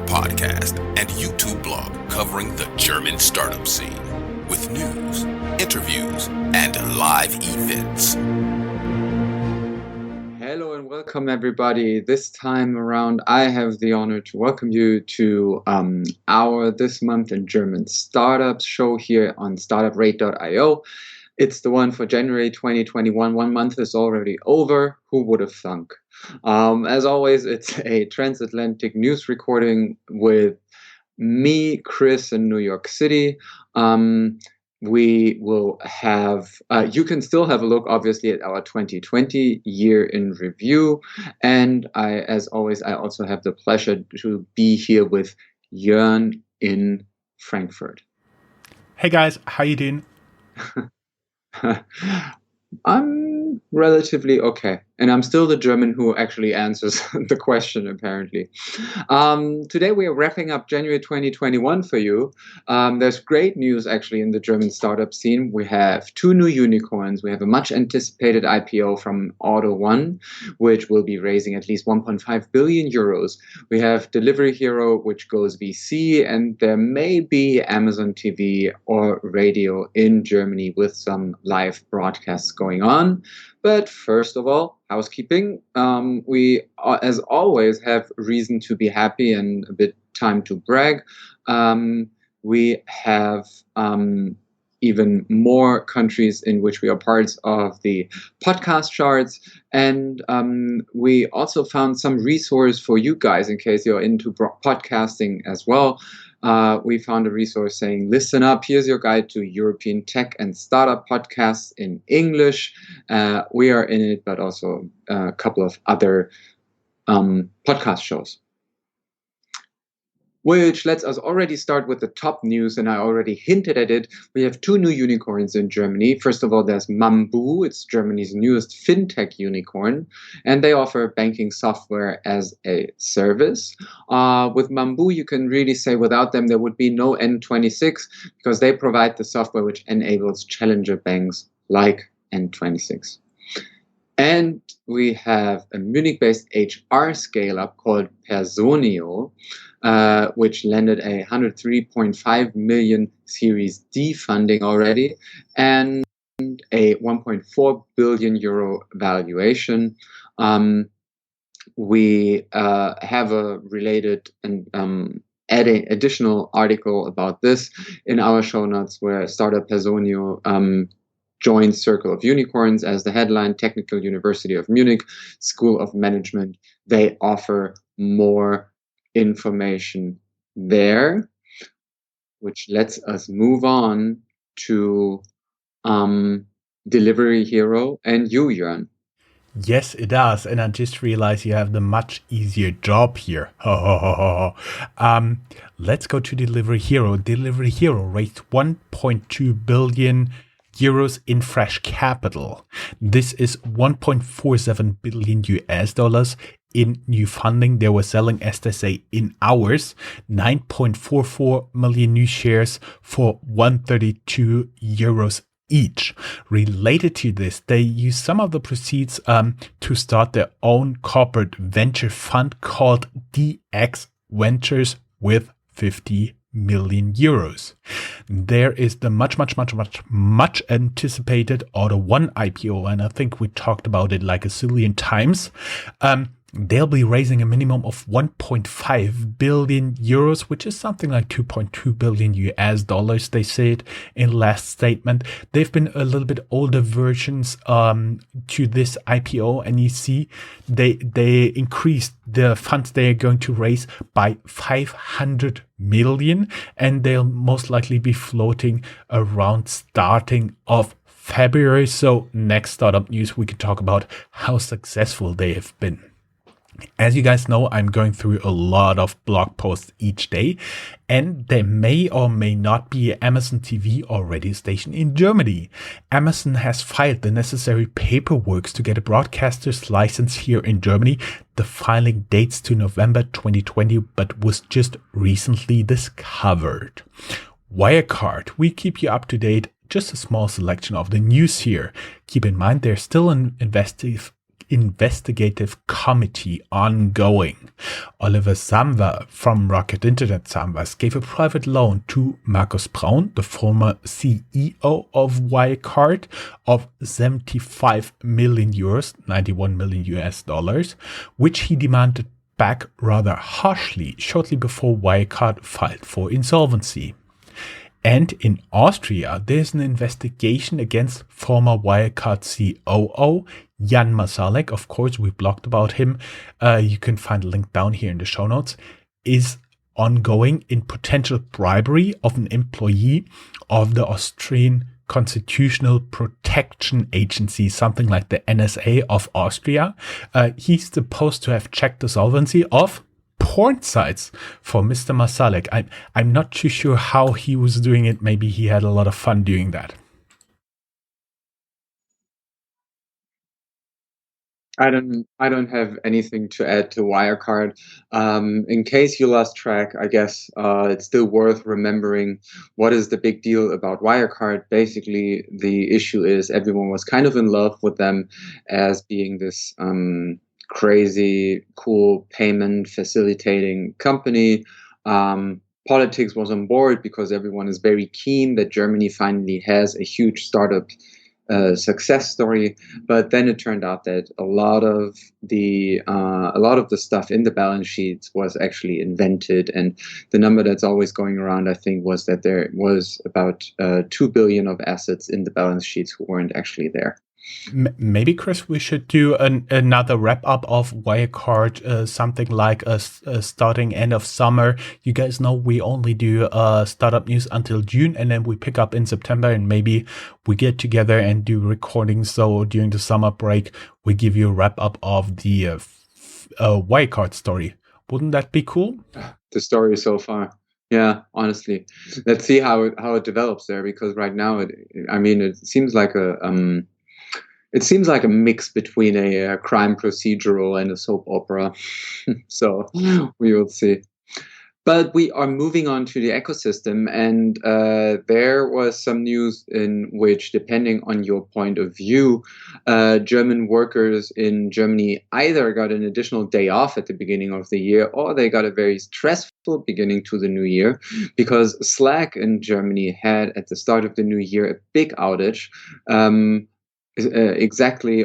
podcast and YouTube blog covering the German startup scene with news, interviews, and live events. Hello and welcome everybody. This time around I have the honor to welcome you to our This Month in German Startups show here on Startuprad.io. It's the one for January 2021. 1 month is already over. Who would have thunk? As always, it's a transatlantic news recording with me, Chris, in New York City. We will have, you can still have a look, obviously, at our 2020 year in review. And as always, I also have the pleasure to be here with Jörn in Frankfurt. Hey guys, how you doing? I'm relatively okay. And I'm still the German who actually answers the question, apparently. Today we are wrapping up January 2021 for you. There's great news, actually, in the German startup scene. We have 2 new unicorns. We have a much anticipated IPO from Auto One, which will be raising at least 1.5 billion euros. We have Delivery Hero, which goes VC, and there may be Amazon TV or radio in Germany with some live broadcasts going on. But first of all, housekeeping. We, as always, have reason to be happy and a bit time to brag. We have even more countries in which we are parts of the podcast charts. And we also found some resource for you guys in case you're into podcasting as well. We found a resource saying, listen up, here's your guide to European tech and startup podcasts in English. We are in it, but also a couple of other podcast shows. Which lets us already start with the top news, and I already hinted at it. We have 2 new unicorns in Germany. First of all, there's Mambu. It's Germany's newest fintech unicorn, and they offer banking software as a service. With Mambu, you can really say without them, there would be no N26 because they provide the software which enables challenger banks like N26. And we have a Munich-based HR scale-up called Personio, which landed a 103.5 million Series D funding already and a 1.4 billion euro valuation. We have a related and adding additional article about this in our show notes where startup Personio joined Circle of Unicorns as the headline. Technical University of Munich School of Management. They offer more information there, which lets us move on to Delivery Hero and you, Jörn. Yes, it does. And I just realized you have the much easier job here. Let's go to Delivery Hero. Delivery Hero raised 1.2 billion euros in fresh capital. This is 1.47 billion US dollars in new funding. They were selling, as they say, in hours, 9.44 million new shares for 132 euros each. Related to this, they use some of the proceeds to start their own corporate venture fund called DX Ventures with 50 million euros. There is the much anticipated Auto One IPO, and I think we talked about it like a zillion times. They'll be raising a minimum of 1.5 billion euros, which is something like 2.2 billion US dollars. They said in last statement. They've been a little bit older versions to this IPO, and you see they increased the funds they are going to raise by 500 million, and they'll most likely be floating around starting of February. So next startup news, we can talk about how successful they have been. As you guys know, I'm going through a lot of blog posts each day, and there may or may not be an Amazon TV or radio station in Germany. Amazon has filed the necessary paperwork to get a broadcaster's license here in Germany. The filing dates to November 2020, but was just recently discovered. Wirecard, we keep you up to date. Just a small selection of the news here. Keep in mind, they're still an investigative committee ongoing. Oliver Samwer from Rocket Internet Samwers gave a private loan to Markus Braun, the former CEO of Wirecard, of 75 million euros, 91 million US dollars, which he demanded back rather harshly shortly before Wirecard filed for insolvency. And in Austria, there's an investigation against former Wirecard COO Jan Masalek. Of course, we blogged about him. You can find a link down here in the show notes. Is ongoing in potential bribery of an employee of the Austrian Constitutional Protection Agency, something like the NSA of Austria. He's supposed to have checked the solvency of porn sites for Mr. Masalek. I'm not too sure how he was doing it. Maybe he had a lot of fun doing that. I don't have anything to add to Wirecard. In case you lost track, I guess it's still worth remembering what is the big deal about Wirecard. Basically, the issue is everyone was kind of in love with them as being this crazy, cool payment facilitating company. Politics was on board because everyone is very keen that Germany finally has a huge startup success story. But then it turned out that a lot of the stuff in the balance sheets was actually invented, and the number that's always going around, I think, was that there was about 2 billion of assets in the balance sheets who weren't actually there. Maybe, Chris, we should do another wrap-up of Wirecard, something like a starting end of summer. You guys know we only do startup news until June, and then we pick up in September, and maybe we get together and do recordings. So during the summer break, we give you a wrap-up of the Wirecard story. Wouldn't that be cool? The story so far. Yeah, honestly. Let's see how it develops there, because right now, it seems like a mix between a crime procedural and a soap opera. So we will see. But we are moving on to the ecosystem, and there was some news in which, depending on your point of view, German workers in Germany either got an additional day off at the beginning of the year, or they got a very stressful beginning to the new year, because Slack in Germany had, at the start of the new year, a big outage. Exactly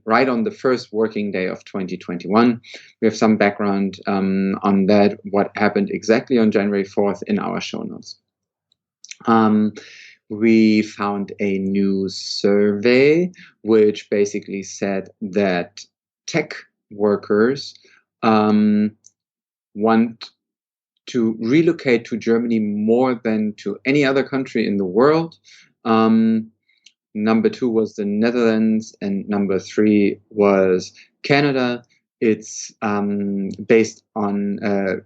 right on the first working day of 2021. We have some background on that, what happened exactly on January 4th in our show notes. We found a new survey which basically said that tech workers want to relocate to Germany more than to any other country in the world. Number 2 was the Netherlands, and number 3 was Canada. It's based on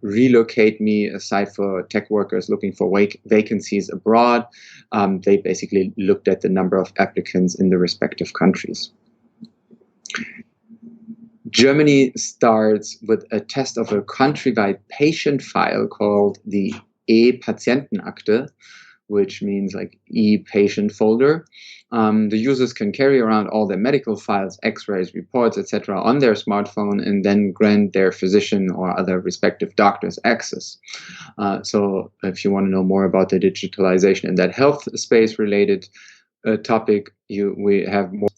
Relocate Me, a site for tech workers looking for vacancies abroad. They basically looked at the number of applicants in the respective countries. Germany starts with a test of a country-wide patient file called the E-Patientenakte, which means like e-patient folder. The users can carry around all their medical files, x-rays, reports, etc. on their smartphone, and then grant their physician or other respective doctors access. So if you want to know more about the digitalization in that health space related topic, we have more.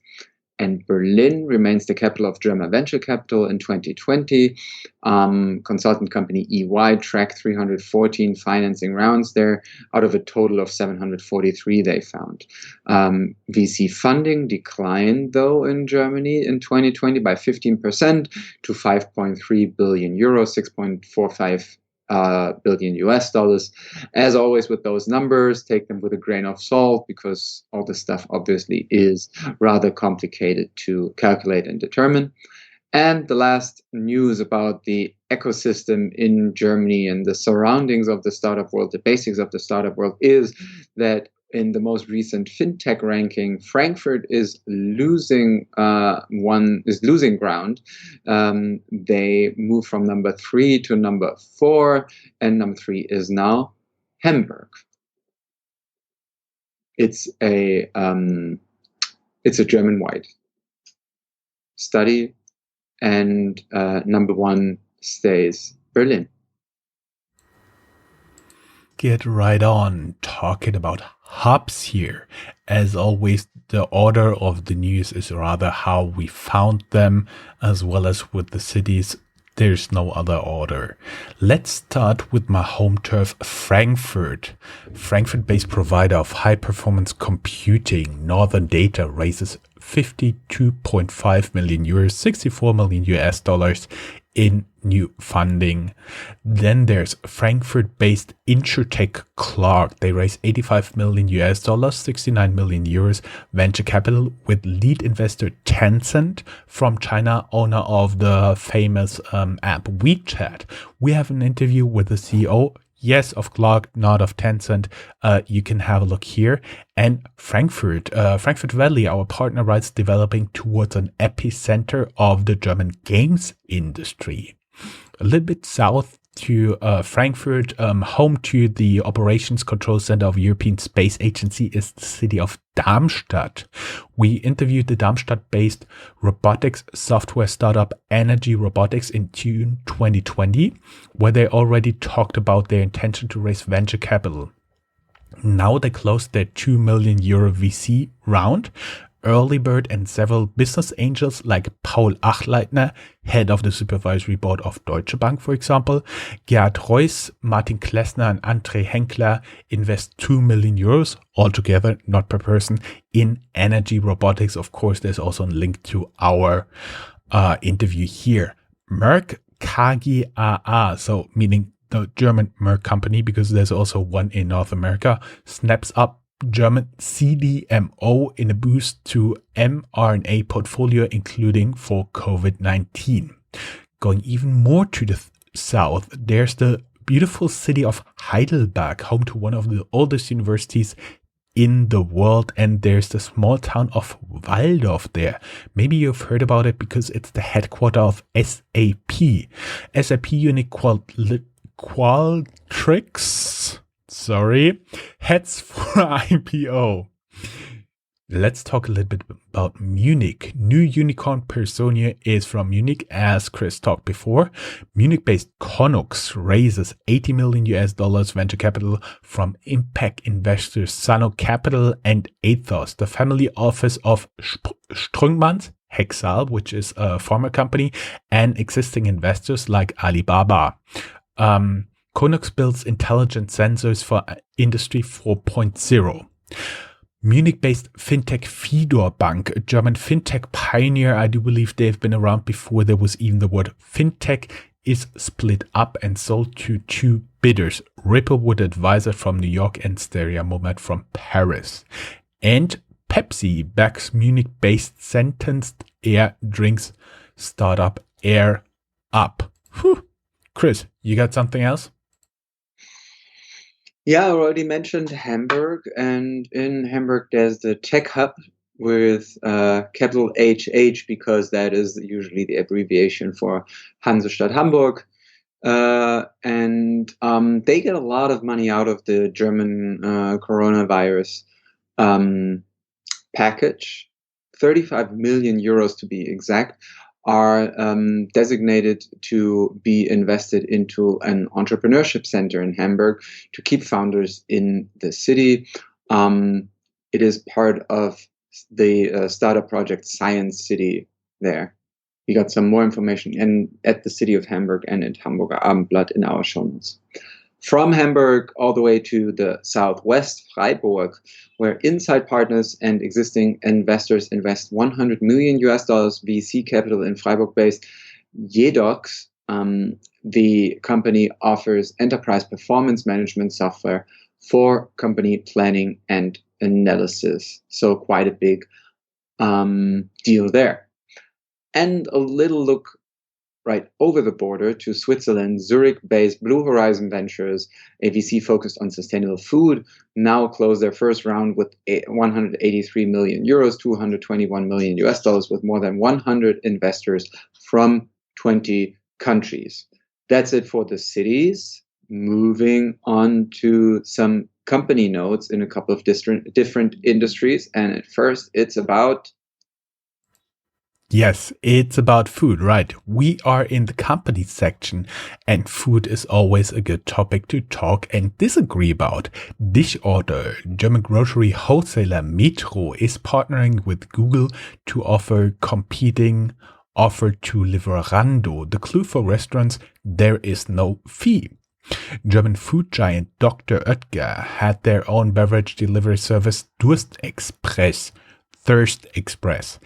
And Berlin remains the capital of German venture capital in 2020. Consultant company EY tracked 314 financing rounds there out of a total of 743 they found. VC funding declined, though, in Germany in 2020 by 15% to 5.3 billion euros, 6.45 billion US dollars. As always with those numbers, take them with a grain of salt, because all this stuff obviously is rather complicated to calculate and determine. And the last news about the ecosystem in Germany and the surroundings of the startup world, the basics of the startup world, is that in the most recent fintech ranking, Frankfurt is losing ground. They moved from number 3 to number 4, and number 3 is now Hamburg. It's a German-wide study and number one stays Berlin. Get right on talking about hubs here. As always, the order of the news is rather how we found them, as well as with the cities. There's no other order. Let's start with my home turf, Frankfurt. Frankfurt-based provider of high-performance computing, Northern Data, raises 52.5 million euros, 64 million US dollars in new funding. Then there's Frankfurt-based InsurTech Clark. They raised 85 million US dollars, 69 million euros venture capital with lead investor Tencent from China, owner of the famous app WeChat. We have an interview with the CEO. Yes, of Clark, not of Tencent. You can have a look here. And Frankfurt Valley, our partner, writes, developing towards an epicenter of the German games industry. A little bit south to Frankfurt, home to the Operations Control Center of European Space Agency, is the city of Darmstadt. We interviewed the Darmstadt-based robotics software startup Energy Robotics in June 2020, where they already talked about their intention to raise venture capital. Now they closed their 2 million euro VC round. Early Bird and several business angels like Paul Achleitner, head of the supervisory board of Deutsche Bank, for example, Gerhard Reuss, Martin Klessner, and André Henkler invest 2 million euros altogether, not per person, in Energy Robotics. Of course, there's also a link to our interview here. Merck KGaA, so meaning the German Merck company, because there's also one in North America, snaps up German CDMO in a boost to mRNA portfolio, including for COVID-19. Going even more to the south, there's the beautiful city of Heidelberg, home to one of the oldest universities in the world, and there's the small town of Walldorf there. Maybe you've heard about it because it's the headquarter of SAP. SAP Unique Qualtrics, heads for IPO. Let's talk a little bit about Munich. New unicorn Personia is from Munich, as Chris talked before. Munich-based Conux raises 80 million US dollars venture capital from impact investors Sano Capital and Athos, the family office of Strüngmanns, Hexal, which is a pharma company, and existing investors like Alibaba. Conux builds intelligent sensors for Industry 4.0. Munich-based fintech Fidor Bank, a German fintech pioneer. I do believe they've been around before there was even the word fintech, is split up and sold to two bidders, Ripplewood Advisor from New York and Steria Moment from Paris. And Pepsi backs Munich-based sentenced air drinks startup Air Up. Whew. Chris, you got something else? Yeah, I already mentioned Hamburg, and in Hamburg there's the Tech Hub with capital HH, because that is usually the abbreviation for Hansestadt Hamburg. And they get a lot of money out of the German coronavirus package. 35 million euros to be exact are designated to be invested into an entrepreneurship center in Hamburg to keep founders in the city. It is part of the startup project Science City there. We got some more information at the city of Hamburg and at Hamburger Abendblatt in our show notes. From Hamburg all the way to the southwest, Freiburg, where inside partners and existing investors invest 100 million US dollars VC capital in Freiburg-based Jedox. The company offers enterprise performance management software for company planning and analysis. So quite a big deal there. And a little look right over the border to Switzerland. Zurich-based Blue Horizon Ventures, a VC focused on sustainable food, now closed their first round with 183 million euros, 221 million US dollars, with more than 100 investors from 20 countries. That's it for the cities. Moving on to some company notes in a couple of different industries. And at first, it's about Yes, it's about food, right? We are in the company section, and food is always a good topic to talk and disagree about. Disorder, German grocery wholesaler Metro, is partnering with Google to offer competing offer to Lieferando. The clue for restaurants, there is no fee. German food giant Dr. Oetker had their own beverage delivery service Durst Express, Thirst Express.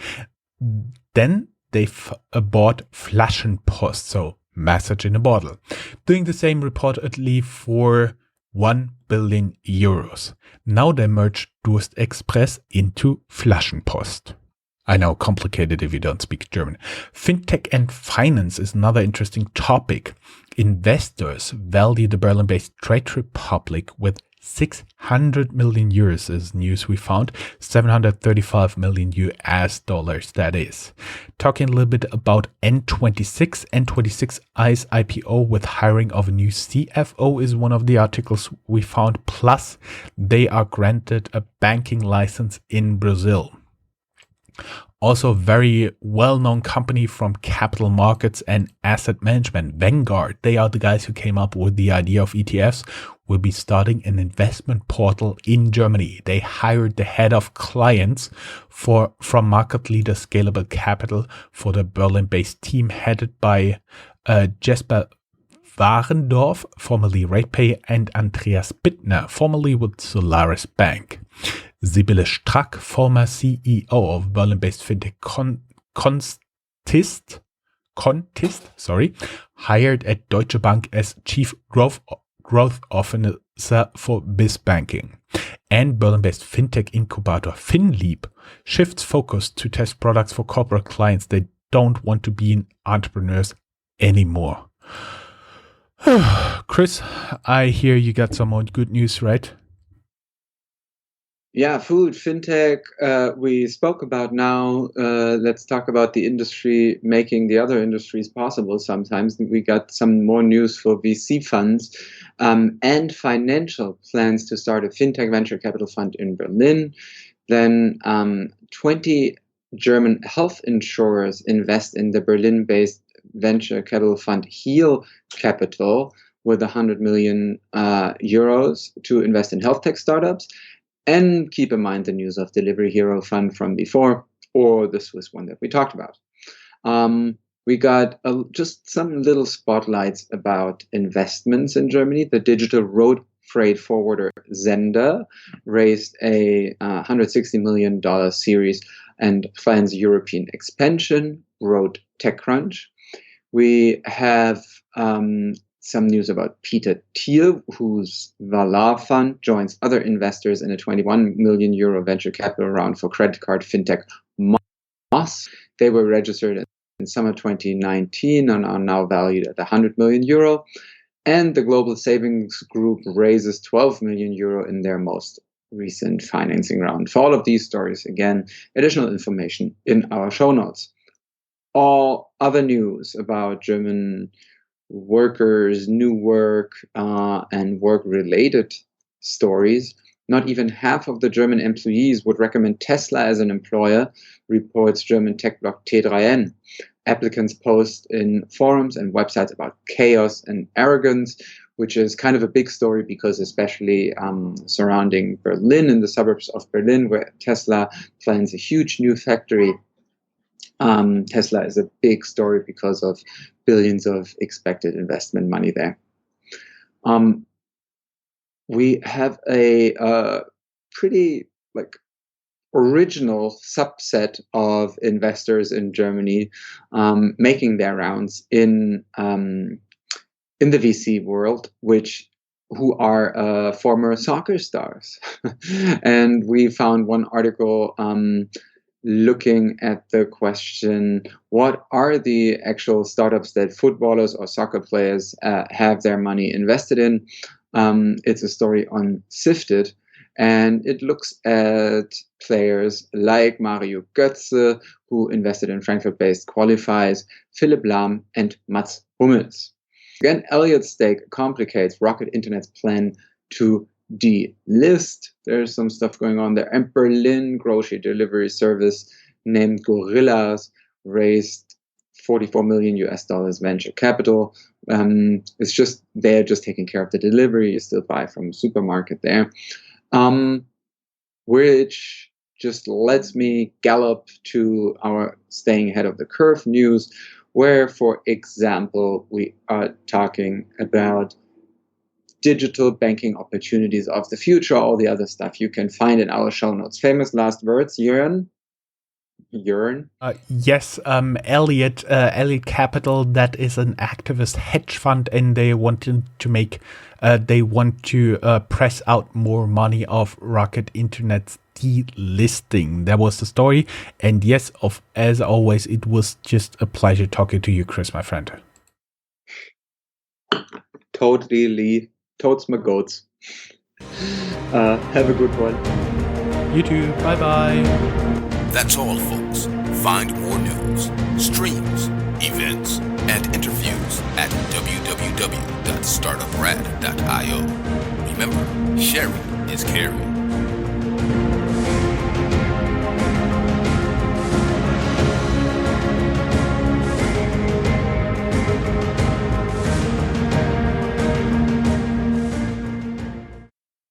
Then they bought Flaschenpost, so message in a bottle, doing the same reportedly for 1 billion euros. Now they merged Durst Express into Flaschenpost. I know, complicated if you don't speak German. Fintech and finance is another interesting topic. Investors value the Berlin-based Trade Republic with 600 million euros is news we found, 735 million US dollars that is. Talking a little bit about N26, N26i's IPO with hiring of a new CFO is one of the articles we found, plus they are granted a banking license in Brazil. Also, a very well-known company from capital markets and asset management, Vanguard. They are the guys who came up with the idea of ETFs, will be starting an investment portal in Germany. They hired the head of clients from market leader Scalable Capital for the Berlin-based team headed by Jesper Warendorf, formerly RatePay, and Andreas Bittner, formerly with Solaris Bank. Sibylle Strack, former CEO of Berlin-based fintech Contist, hired at Deutsche Bank as Chief Growth Officer for Biz Banking. And Berlin-based fintech incubator FinLeap shifts focus to test products for corporate clients that don't want to be entrepreneurs anymore. Chris, I hear you got some more good news, right? Yeah, food, fintech, we spoke about now. Let's talk about the industry making the other industries possible sometimes. We got some more news for VC funds and financial plans to start a fintech venture capital fund in Berlin. Then 20 German health insurers invest in the Berlin-based venture capital fund Heal Capital with 100 million euros to invest in health tech startups. And keep in mind the news of Delivery Hero Fund from before, or the Swiss one that we talked about. We got just some little spotlights about investments in Germany. The digital road freight forwarder Zender raised a $160 million series and plans European expansion, wrote TechCrunch. We have some news about Peter Thiel, whose Valar fund joins other investors in a 21 million euro venture capital round for credit card fintech Moss. They were registered in summer 2019 and are now valued at 100 million euro. And the Global Savings Group raises 12 million euro in their most recent financing round. For all of these stories, again, additional information in our show notes. All other news about German workers, new work, and work-related stories. Not even half of the German employees would recommend Tesla as an employer, reports German tech blog T3N. Applicants post in forums and websites about chaos and arrogance, which is kind of a big story because especially surrounding Berlin, in the suburbs of Berlin, where Tesla plans a huge new factory. Tesla is a big story because of billions of expected investment money there. We have a pretty original subset of investors in Germany making their rounds in the VC world, who are former soccer stars. And we found one article looking at the question, what are the actual startups that footballers or soccer players have their money invested in? It's a story on Sifted, and it looks at players like Mario Götze, who invested in Frankfurt-based Qualifies, Philipp Lahm, and Mats Hummels. Again, Elliott Stake complicates Rocket Internet's plan to delist. There's some stuff going on there. And Berlin grocery delivery service named Gorillas raised 44 million US dollars venture capital. It's just they're just taking care of the delivery. You still buy from supermarket there, which just lets me gallop to our staying ahead of the curve news, where, for example, we are talking about digital banking opportunities of the future. All the other stuff you can find in our show notes. Famous last words, Jörn? Yes, Elliott Capital, that is an activist hedge fund, and they want to press out more money of Rocket Internet's delisting. That was the story. And yes, as always, it was just a pleasure talking to you, Chris, my friend. Totally, totes my goats. Have a good one. You too. Bye-bye. That's all, folks. Find more news, streams, events, and interviews at www.startuprad.io. Remember, sharing is caring.